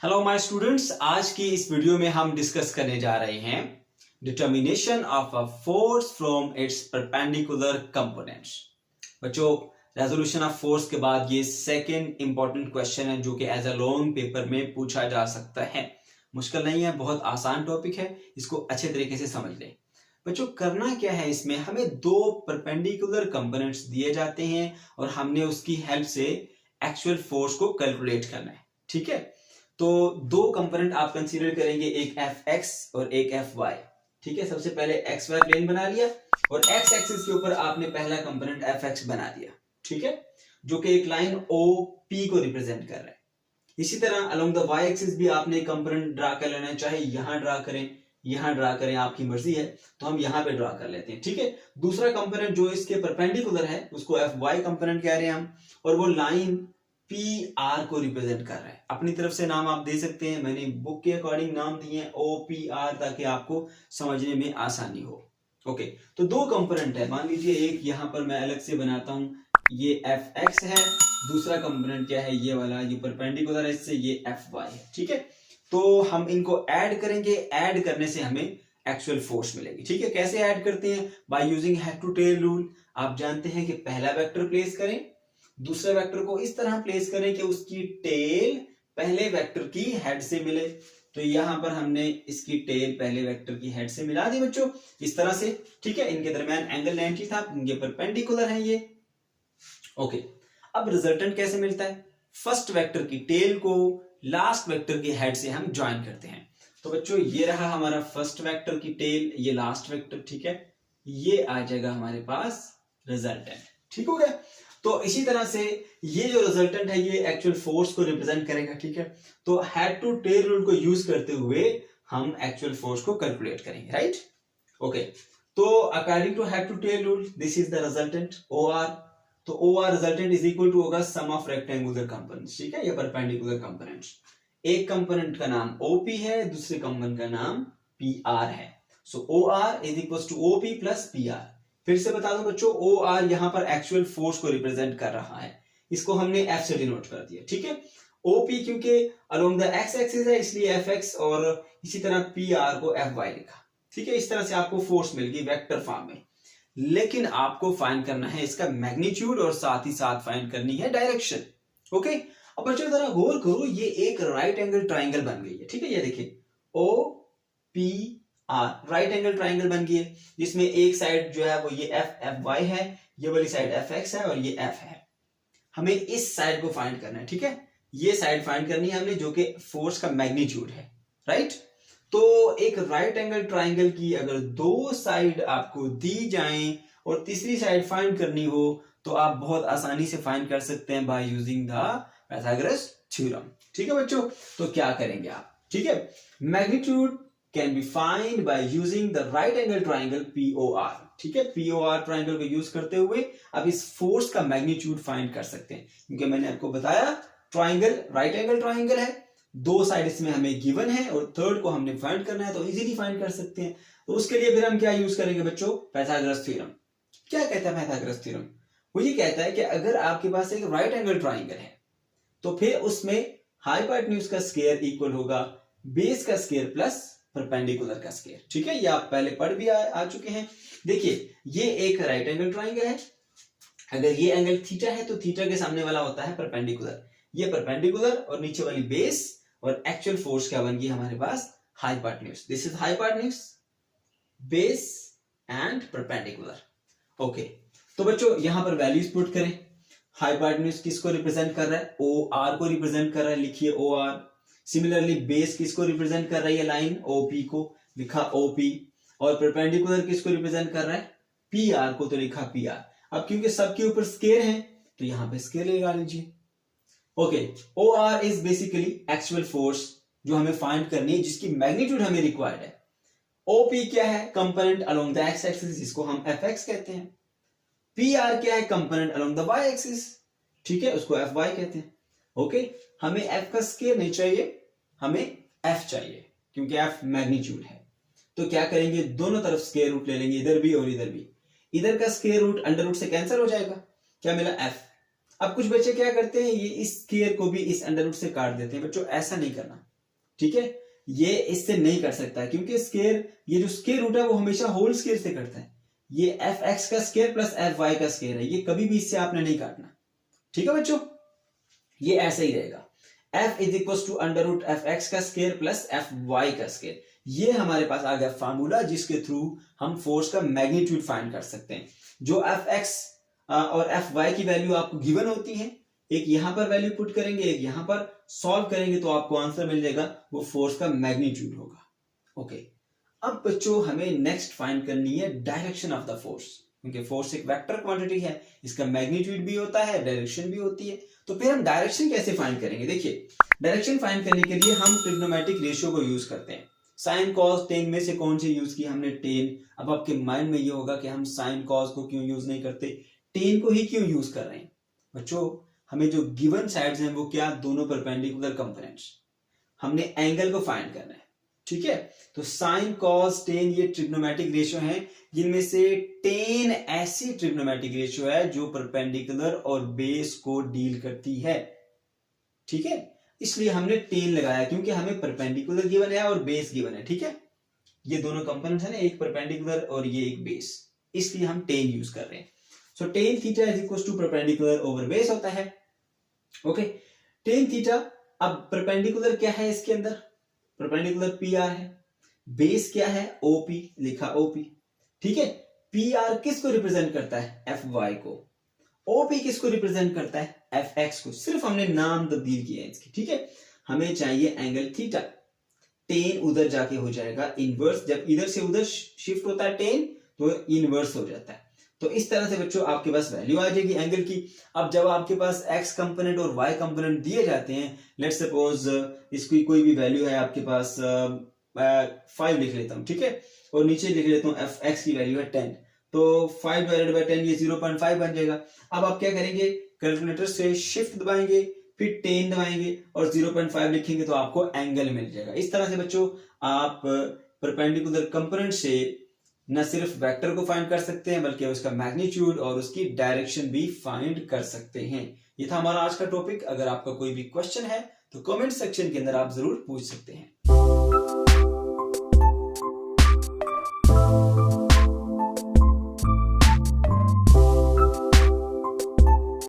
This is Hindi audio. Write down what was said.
हेलो माय स्टूडेंट्स, आज की इस वीडियो में हम डिस्कस करने जा रहे हैं determination of a force from its perpendicular components. बच्चों, रेजोल्यूशन ऑफ फोर्स के बाद ये सेकंड इंपॉर्टेंट क्वेश्चन है जो कि एज अ लॉन्ग पेपर में पूछा जा सकता है। मुश्किल नहीं है, बहुत आसान टॉपिक है, इसको अच्छे तरीके से समझ लें। बच्चों, करना क्या है, इसमें हमें दो परपेंडिकुलर कंपोनेंट्स दिए जाते हैं और हमने उसकी हेल्प से एक्चुअल फोर्स को कैलकुलेट करना है। ठीक है, तो दो कंपोनेंट आप कंसीडर करेंगे, एक एफ एक्स और एक एफ वाई। ठीक है, सबसे पहले एक्स वाई प्लेन बना लिया और एक्स एक्सिस के ऊपर आपने पहला कंपोनेंट एफ एक्स बना दिया। ठीक है, जो कि एक लाइन ओ पी को रिप्रेजेंट कर रहा है। इसी तरह अलोंग द वाई एक्सिस भी आपने कंपोनेंट ड्रा कर लेना है, चाहे यहां ड्रा करें यहां ड्रा करें, आपकी मर्जी है, तो हम यहां पे ड्रा कर लेते हैं। ठीक है, दूसरा कंपोनेंट जो इसके परपेंडिकुलर है उसको एफ वाई कंपोनेंट कह रहे हैं हम, और वो लाइन पी आर को रिप्रेजेंट कर रहा है। अपनी तरफ से नाम आप दे सकते हैं, मैंने बुक के अकॉर्डिंग नाम दिए हैं ओ पी आर, ताकि आपको समझने में आसानी हो। ओके, तो दो कंपोनेंट है, मान लीजिए एक यहां पर मैं अलग से बनाता हूं, ये एफ एक्स है, दूसरा कंपोनेंट क्या है, ये वाला, ये परपेंडिकुलर है इससे, ये एफ वाई है। ठीक है, तो हम इनको ऐड करेंगे, ऐड करने से हमें एक्चुअल फोर्स मिलेगी। ठीक है, कैसे ऐड करते हैं, by using head to tail rule. आप जानते हैं कि पहला वेक्टर प्लेस करें, दूसरे वेक्टर को इस तरह प्लेस करें कि उसकी टेल पहले वेक्टर की हेड से मिले। तो यहां पर हमने इसकी टेल पहले वेक्टर की हेड से मिला दी बच्चों, इस तरह से। ठीक है, इनके दरमियान एंगल 90 था, इनके परपेंडिकुलर है ये। ओके, अब रिजल्टेंट कैसे मिलता है, फर्स्ट वेक्टर की टेल को लास्ट वेक्टर की हेड से हम ज्वाइन करते हैं। तो बच्चों, ये रहा हमारा फर्स्ट वेक्टर की टेल, ये लास्ट वेक्टर। ठीक है, ये आ जाएगा हमारे पास रिजल्टेंट। ठीक हो गया, तो इसी तरह से ये जो रिजल्टेंट है ये एक्चुअल फोर्स को रिप्रेजेंट करेगा। ठीक है, तो हेड टू टेल रूल को यूज करते हुए हम एक्चुअल फोर्स को कैलकुलेट करेंगे। राइट, ओके, तो according to head to tail rule this is the resultant O R. तो O R resultant is equal to होगा सम ऑफ रेक्टेंगुलर कंपोनेंट्स। ठीक है, ये परपेंडिकुलर कंपोनेंट्स, एक कंपोनेंट का नाम ओपी है, दूसरे कंपोनेंट का नाम पी आर है। So O R is equal to O P plus P R. फिर से बता दूं बच्चों, ओ आर यहां पर एक्चुअल फोर्स को रिप्रेजेंट कर रहा है, इसको हमने एफ से डिनोट कर दिया। ठीक है, ओपी क्योंकि अलोंग द एक्स एक्सिस है इसलिए एफ एक्स, और इसी तरह पी आर को एफ वाई लिखा। ठीक है, इस तरह से आपको फोर्स मिल गई वेक्टर फॉर्म में। लेकिन आपको फाइंड करना है इसका मैग्नीट्यूड और साथ ही साथ फाइंड करनी है डायरेक्शन। ओके, अब बच्चों जरा गौर करो, ये एक राइट एंगल ट्राइंगल बन गई है। ठीक है, ये देखिए O P R right angle triangle बन गई है, जिसमें एक साइड जो है वो ये एफ एफ वाई है, ये वाली साइड एफ एक्स है और ये एफ है। हमें इस साइड को फाइंड करना है। ठीक है, ये साइड फाइंड करनी है हमने, जो कि फोर्स का मैग्नीट्यूड है। राइट, तो एक राइट एंगल ट्राइंगल की अगर दो साइड आपको दी जाएं और तीसरी साइड फाइंड करनी हो तो आप बहुत आसानी से फाइंड कर सकते हैं by using the Pythagoras theorem. ठीक है बच्चों, तो क्या करेंगे आप, ठीक है, magnitude can be find by using the right angle triangle POR। ठीक है, POR ट्राइंगल को यूज करते हुए अब इस फोर्स का मैग्नीट्यूड फाइंड कर सकते हैं, क्योंकि मैंने आपको बताया ट्राइंगल राइट एंगल ट्राइंगल है, दो साइड इसमें हमें गिवन है और थर्ड को हमने फाइंड करना है, तो इजीली फाइंड कर सकते हैं। तो उसके लिए फिर हम क्या यूज करेंगे बच्चों, पाइथागोरस थ्योरम। क्या कहता है पाइथागोरस थ्योरम, वो ये कहता है कि अगर आपके पास एक राइट एंगल ट्राइंगल है तो फिर उसमें हाइपोटेन्यूज का स्क्वायर इक्वल होगा बेस का स्क्वायर प्लस परपेंडिकुलर का स्क्वायर। ठीक है, ये आप पहले पढ़ भी आ चुके हैं। देखिए, ये एक राइट एंगल ट्राइंगल है, अगर ये एंगल थीटा है तो थीटा के सामने वाला होता है परपेंडिकुलर, ये परपेंडिकुलर और नीचे वाली बेस, और एक्चुअल फोर्स क्या बन गई हमारे पास, hypotenuse. This is hypotenuse, base and perpendicular. Okay, तो बच्चों यहां पर वैल्यूज पुट करें। हाइपोटेन्यूज किसको रिप्रेजेंट कर रहा है, ओ आर को रिप्रेजेंट कर रहा है, लिखिए ओ आर। सिमिलरली बेस किसको रिप्रेजेंट कर रही है, लाइन ओपी को, लिखा ओपी। और परपेंडिकुलर किसको रिप्रेजेंट कर रहा है, पी आर को, तो लिखा पी आर। अब क्योंकि सबके ऊपर स्केयर है तो यहां पे स्केयर लगा लीजिए। Okay, O R is basically actual force जो हमें फाइंड करनी है, जिसकी मैग्नीट्यूड हमें रिक्वायर्ड है। ओपी क्या है, component along the x axis, जिसको हम एफ एक्स कहते हैं। पी आर क्या है, component along the Y axis, ठीक है, उसको एफ वाई कहते हैं। ओके, हमें एफ का स्केयर नहीं चाहिए, हमें एफ चाहिए, क्योंकि एफ मैग्नीट्यूड है। तो क्या करेंगे, दोनों तरफ स्क्वायर रूट ले लेंगे, इधर भी और इधर भी। इधर का स्क्वायर रूट अंडर रूट से कैंसिल हो जाएगा, क्या मिला, एफ। अब कुछ बच्चे क्या करते हैं, ये इस स्क्वायर को भी इस अंडर रूट से काट देते हैं। बच्चों ऐसा नहीं करना, ठीक है, ये इससे नहीं कर सकता क्योंकि स्क्वायर, ये जो स्क्वायर रूट है वो हमेशा होल स्क्वायर से करता है। ये एफ एक्स का स्क्वायर प्लस एफ वाई का स्क्वायर है, ये कभी भी इससे आपने नहीं काटना। ठीक है बच्चों, ये ऐसा ही रहेगा, f is equal to under root F X का स्क्वायर प्लस एफ वाई का स्क्वायर। ये हमारे पास आ गया फार्मूला जिसके थ्रू हम फोर्स का मैग्नीट्यूड फाइंड कर सकते हैं। जो एफ एक्स और एफ वाई की वैल्यू आपको गिवन होती है, एक यहां पर वैल्यू पुट करेंगे, एक यहां पर सॉल्व करेंगे, तो आपको आंसर मिल जाएगा, वो फोर्स का मैग्नीट्यूड होगा। ओके, अब बच्चों हमें नेक्स्ट फाइंड करनी है डायरेक्शन ऑफ द फोर्स, क्योंकि फोर्स एक वेक्टर क्वांटिटी है, इसका मैग्नीट्यूड भी होता है, डायरेक्शन भी होती है। तो फिर हम डायरेक्शन कैसे फाइंड करेंगे? देखिए, डायरेक्शन फाइंड करने के लिए हम ट्रिग्नोमेट्रिक रेशियो को यूज करते हैं। साइन कॉस टेन में से कौन सी यूज की हमने? टेन। अब आपके माइंड में ये होगा कि हम साइन कॉस को क्यों यूज नहीं करते, टेन को ही क्यों यूज कर रहे हैं? बच्चों, हमें जो गिवन साइड्स हैं वो क्या? दोनों परपेंडिकुलर कंपोनेंट्स। हमने एंगल को फाइंड करना है, ठीक है? तो साइन कॉस टेन ये ट्रिग्नोमेट्रिक रेशियो है, जिनमें से टेन ऐसी ट्रिग्नोमेट्रिक रेशियो है जो परपेंडिकुलर और बेस को डील करती है। ठीक है, इसलिए हमने टेन लगाया क्योंकि हमें परपेंडिकुलर गिवन है और बेस गिवन है। ठीक है, ये दोनों कंपोनेंट्स है ना, एक परपेंडिकुलर और ये एक बेस, इसलिए हम टेन यूज कर रहे हैं। So tan theta is equal to perpendicular over base होता है। ओके, टेन थीटा, अब परपेंडिकुलर क्या है इसके अंदर? परपेंडिकुलर पी आर है, बेस क्या है? ओपी, लिखा ओपी। ठीक है, पी आर किसको रिप्रेजेंट करता है? एफ वाई को। ओपी किसको रिप्रेजेंट करता है? एफ एक्स को। सिर्फ हमने नाम तब्दील किया है इसकी। ठीक है, हमें चाहिए एंगल थीटा। टेन उधर जाके हो जाएगा इनवर्स, जब इधर से उधर शिफ्ट होता है टेन तो इनवर्स हो जाता है। तो इस तरह से बच्चों आपके पास वैल्यू आ जाएगी एंगल की। अब जब आपके पास एक्स कंपोनेंट और वाई कंपोनेंट दिए जाते हैं, लेट्स सपोज इसकी कोई भी वैल्यू है आपके पास 5 लिख लेता हूं, ठीक है, और नीचे लिख लेता हूं एफ एक्स की वैल्यू है 10, तो 5 डिवाइडेड बाय 10 ये 0.5 बन जाएगा। अब आप क्या करेंगे? कैलकुलेटर से शिफ्ट दबाएंगे, फिर 10 दबाएंगे और 0.5 लिखेंगे तो आपको एंगल मिल जाएगा। इस तरह से बच्चों आप परपेंडिकुलर कंपोनेंट से न सिर्फ वेक्टर को फाइंड कर सकते हैं बल्कि उसका मैग्नीट्यूड और उसकी डायरेक्शन भी फाइंड कर सकते हैं। ये था हमारा आज का टॉपिक। अगर आपका कोई भी क्वेश्चन है तो कमेंट सेक्शन के अंदर आप जरूर पूछ सकते हैं।